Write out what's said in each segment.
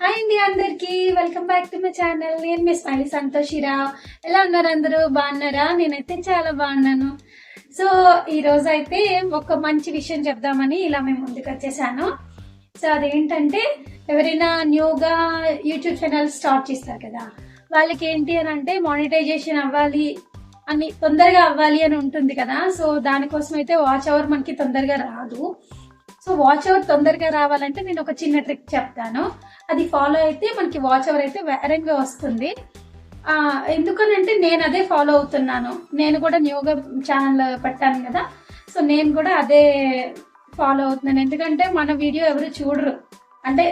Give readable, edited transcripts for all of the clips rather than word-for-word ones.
Hi అండి అందరికి welcome back to my channel. నేను మీ స్మైలీ సంతోషిరావు. ఎలా ఉన్నారు అందరూ? బాగున్నారా? నేనైతే చాలా బాగున్నాను. సో ఈ రోజు అయితే ఒక మంచి విషయం చెప్దామని ఇలా మేము ముందుకు వచ్చేసాను. సో అదేంటంటే ఎవరైనా న్యూగా యూట్యూబ్ ఛానల్ స్టార్ట్ చేస్తారు కదా, వాళ్ళకి ఏంటి అని అంటే మానిటైజేషన్ అవ్వాలి అని, తొందరగా అవ్వాలి అని ఉంటుంది కదా. సో దానికోసం అయితే వాచ్ అవర్ మనకి తొందరగా రాదు. సో వాచ్ అవర్ తొందరగా రావాలంటే నేను ఒక చిన్న ట్రిక్ చెప్తాను. అది ఫాలో అయితే మనకి వాచ్ అవర్ అయితే వేరంగా వస్తుంది. ఎందుకనంటే నేను అదే ఫాలో అవుతున్నాను. నేను కూడా న్యూగా ఛానల్ పెట్టాను కదా, సో నేను కూడా అదే ఫాలో అవుతున్నాను. ఎందుకంటే మన వీడియో ఎవరు చూడరు, అంటే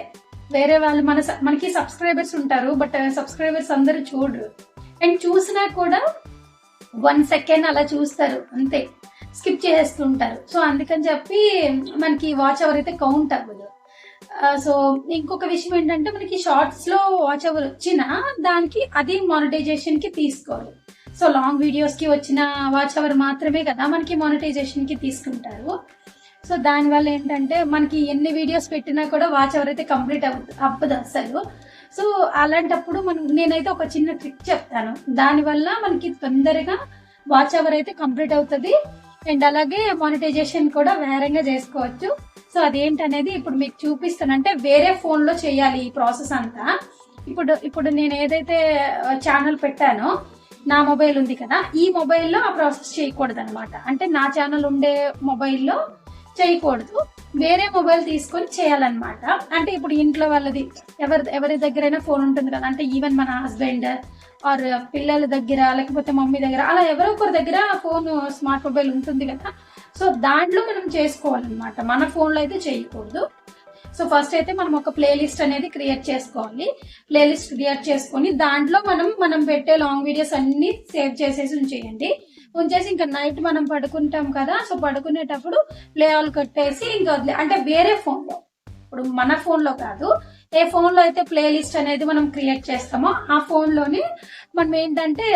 వేరే వాళ్ళు మనకి సబ్స్క్రైబర్స్ ఉంటారు, బట్ సబ్స్క్రైబర్స్ అందరూ చూడరు. అండ్ చూసినా కూడా 1 సెకండ్ అలా చూస్తారు అంతే, స్కిప్ చేస్తుంటారు. సో అందుకని చెప్పి మనకి వాచ్ అవర్ అయితే కౌంట్ అవ్వదు. సో ఇంకొక విషయం ఏంటంటే మనకి షార్ట్స్ లో వాచ్ అవర్ వచ్చినా దానికి అది మానిటైజేషన్ కి తీసుకోరు. సో లాంగ్ వీడియోస్ కి వచ్చిన వాచ్ అవర్ మాత్రమే కదా మనకి మానిటైజేషన్ కి తీసుకుంటారు. సో దానివల్ల ఏంటంటే మనకి ఎన్ని వీడియోస్ పెట్టినా కూడా వాచ్ అవర్ అయితే కంప్లీట్ అవ్వదు అసలు. సో అలాంటప్పుడు నేనైతే ఒక చిన్న ట్రిక్ చెప్తాను. దానివల్ల మనకి తొందరగా వాచ్ అవర్ అయితే కంప్లీట్ అవుతుంది. అండ్ అలాగే మానిటైజేషన్ కూడా వేరంగా చేసుకోవచ్చు. సో అదేంటనేది ఇప్పుడు మీకు చూపిస్తాను. అంటే వేరే ఫోన్లో చేయాలి ఈ ప్రాసెస్ అంతా. ఇప్పుడు నేను ఏదైతే ఛానల్ పెట్టానో, నా మొబైల్ ఉంది కదా, ఈ మొబైల్లో ఆ ప్రాసెస్ చేయకూడదు అనమాట. అంటే నా ఛానల్ ఉండే మొబైల్లో చేయకూడదు, వేరే మొబైల్ తీసుకొని చేయాలన్నమాట. అంటే ఇప్పుడు ఇంట్లో వాళ్ళది ఎవరి దగ్గరైనా ఫోన్ ఉంటుంది కదా, అంటే ఈవెన్ మన హస్బెండ్ ఆర్ పిల్లల దగ్గర లేకపోతే మమ్మీ దగ్గర అలా ఎవరో ఒకరి దగ్గర ఫోన్ స్మార్ట్ మొబైల్ ఉంటుంది కదా. సో దాంట్లో మనం చేసుకోవాలన్నమాట, మన ఫోన్లో అయితే చేయకూడదు. సో ఫస్ట్ అయితే మనం ఒక ప్లేలిస్ట్ అనేది క్రియేట్ చేసుకోవాలి. ప్లేలిస్ట్ క్రియేట్ చేసుకొని దాంట్లో మనం పెట్టే లాంగ్ వీడియోస్ అన్ని సేవ్ చేసేసి ఉంచేసి ఇంకా నైట్ మనం పడుకుంటాం కదా, సో పడుకునేటప్పుడు ప్లే ఆల్ కట్టేసి ఇంకా అంటే వేరే ఫోన్లో, ఇప్పుడు మన ఫోన్లో కాదు, ఏ ఫోన్లో అయితే ప్లేలిస్ట్ అనేది మనం క్రియేట్ చేస్తామో ఆ ఫోన్లోని మనం ఏంటంటే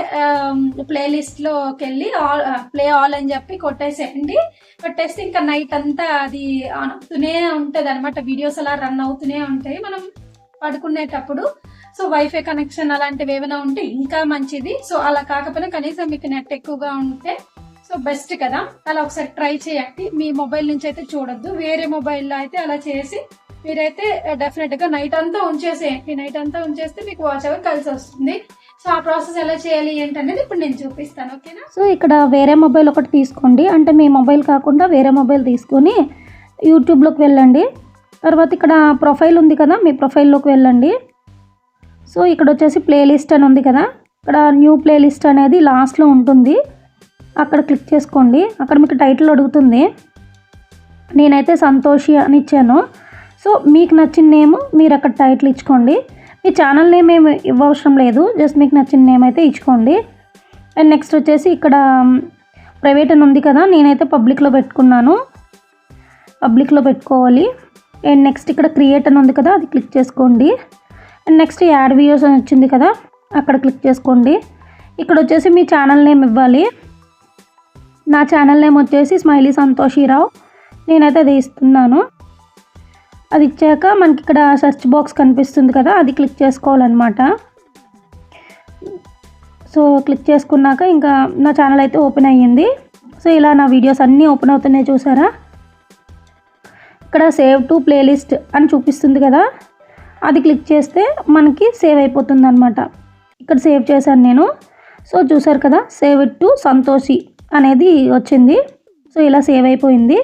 ప్లేలిస్ట్లోకి వెళ్ళి ప్లే ఆల్ అని చెప్పి కొట్టేస్తే ఇంకా నైట్ అంతా అది ఆన్ అవుతూనే ఉంటుంది అనమాట. వీడియోస్ అలా రన్ అవుతూనే ఉంటాయి మనం పడుకునేటప్పుడు. సో వైఫై కనెక్షన్ అలాంటివి ఏమైనా ఉంటే ఇంకా మంచిది. సో అలా కాకపోయినా కనీసం మీకు నెట్ ఎక్కువగా ఉంటే సో బెస్ట్ కదా. అలా ఒకసారి ట్రై చేయండి. మీ మొబైల్ నుంచి అయితే చూడొద్దు, వేరే మొబైల్లో అయితే అలా చేసి మీరైతే డెఫినెట్ గా నైట్ అంతా ఉంచేసేయండి. నైట్ అంతా ఉంచేస్తే మీకు వాచ్ అవర్ కలిసి వస్తుంది. సో ఆ ప్రాసెస్ ఎలా చేయాలి ఏంటనేది ఇప్పుడు నేను చూపిస్తాను, ఓకేనా. సో ఇక్కడ వేరే మొబైల్ ఒకటి తీసుకోండి, అంటే మీ మొబైల్ కాకుండా వేరే మొబైల్ తీసుకొని యూట్యూబ్లోకి వెళ్ళండి. తర్వాత ఇక్కడ ప్రొఫైల్ ఉంది కదా, మీ ప్రొఫైల్లోకి వెళ్ళండి. సో ఇక్కడ వచ్చేసి ప్లేలిస్ట్ అని ఉంది కదా, ఇక్కడ న్యూ ప్లేలిస్ట్ అనేది లాస్ట్లో ఉంటుంది, అక్కడ క్లిక్ చేసుకోండి. అక్కడ మీకు టైటిల్ అడుగుతుంది. నేనైతే సంతోషి అని ఇచ్చాను. సో మీకు నచ్చిన నేమ్ మీరు అక్కడ టైటిల్ ఇచ్చుకోండి. మీ ఛానల్ నేమ్ ఏమి ఇవ్వవసరం లేదు, జస్ట్ మీకు నచ్చిన నేమ్ అయితే ఇచ్చుకోండి. అండ్ నెక్స్ట్ వచ్చేసి ఇక్కడ ప్రైవేట్ అని ఉంది కదా, నేనైతే పబ్లిక్లో పెట్టుకున్నాను, పబ్లిక్లో పెట్టుకోవాలి. అండ్ నెక్స్ట్ ఇక్కడ క్రియేట్ అని ఉంది కదా, అది క్లిక్ చేసుకోండి. అండ్ నెక్స్ట్ యాడ్ వీడియోస్ అని వచ్చింది కదా, అక్కడ క్లిక్ చేసుకోండి. ఇక్కడ వచ్చేసి మీ ఛానల్ నేమ్ ఇవ్వాలి. నా ఛానల్ నేమ్ వచ్చేసి స్మైలీ సంతోషిరావు, నేనైతే అది ఇస్తున్నాను. అది ఇచ్చాక మనకి ఇక్కడ సెర్చ్ బాక్స్ కనిపిస్తుంది కదా, అది క్లిక్ చేసుకోవాలన్నమాట. సో క్లిక్ చేసుకున్నాక ఇంకా నా ఛానల్ అయితే ఓపెన్ అయ్యింది. సో ఇలా నా వీడియోస్ అన్నీ ఓపెన్ అవుతున్నాయి, చూసారా. ఇక్కడ సేవ్ టు ప్లేలిస్ట్ అని చూపిస్తుంది కదా, అది క్లిక్ చేస్తే మనకి సేవ్ అయిపోతుంది అనమాట. ఇక్కడ సేవ్ చేశాను నేను. సో చూసారు కదా, సేవ్ ఇట్ టు సంతోషి అనేది వచ్చింది. సో ఇలా సేవ్ అయిపోయింది.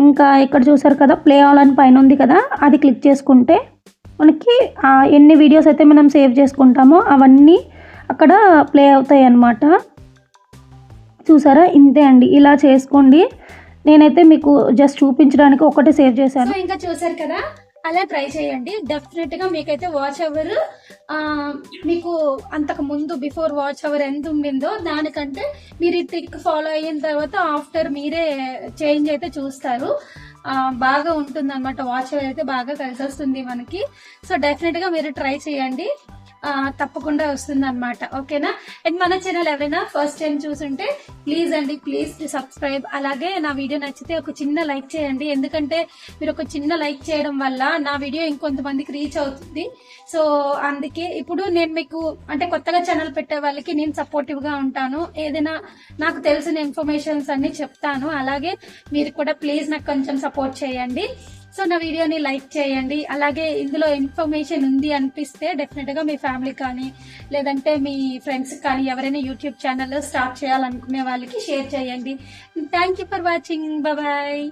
ఇంకా ఇక్కడ చూసారు కదా, ప్లే ఆల్ అని పైన ఉంది కదా, అది క్లిక్ చేసుకుంటే మనకి ఎన్ని వీడియోస్ అయితే మనం సేవ్ చేసుకుంటామో అవన్నీ అక్కడ ప్లే అవుతాయి అన్నమాట. చూసారా, ఇంతే అండి, ఇలా చేసుకోండి. నేనైతే మీకు జస్ట్ చూపించడానికి ఒకటి సేవ్ చేశాను. ఇంకా చూసారు కదా, అలా ట్రై చేయండి. డెఫినెట్ గా మీకైతే వాచ్ అవర్ మీకు అంతకు ముందు బిఫోర్ వాచ్ అవర్ ఎంత ఉండిందో దానికంటే మీరు ఈ ట్రిక్ ఫాలో అయిన తర్వాత ఆఫ్టర్ మీరే చేంజ్ అయితే చూస్తారు. బాగా ఉంటుంది అనమాట, వాచ్ అవర్ అయితే బాగా కలిసి వస్తుంది మనకి. సో డెఫినెట్ గా మీరు ట్రై చేయండి. తప్పకుండా వస్తుంది అనమాట. ఓకేనా? అండ్ మన ఛానల్ ఎవరైనా ఫస్ట్ టైం చూసుంటే ప్లీజ్ సబ్స్క్రైబ్. అలాగే నా వీడియో నచ్చితే ఒక చిన్న లైక్ చేయండి, ఎందుకంటే మీరు ఒక చిన్న లైక్ చేయడం వల్ల నా వీడియో ఇంకొంతమందికి రీచ్ అవుతుంది. సో అందుకే ఇప్పుడు నేను మీకు అంటే కొత్తగా ఛానల్ పెట్టే వాళ్ళకి నేను సపోర్టివ్ గా ఉంటాను, ఏదైనా నాకు తెలిసిన ఇన్ఫర్మేషన్స్ అన్ని చెప్తాను. అలాగే మీరు కూడా ప్లీజ్ నాకు కొంచెం సపోర్ట్ చేయండి. సో నా వీడియోని లైక్ చేయండి. అలాగే ఇందులో ఇన్ఫర్మేషన్ ఉంది అనిపిస్తే డెఫినెట్ గా మీ ఫ్యామిలీ కానీ లేదంటే మీ ఫ్రెండ్స్ కానీ ఎవరైనా యూట్యూబ్ ఛానల్ స్టార్ట్ చేయాలనుకునే వాళ్ళకి షేర్ చేయండి. Thank you for watching. Bye.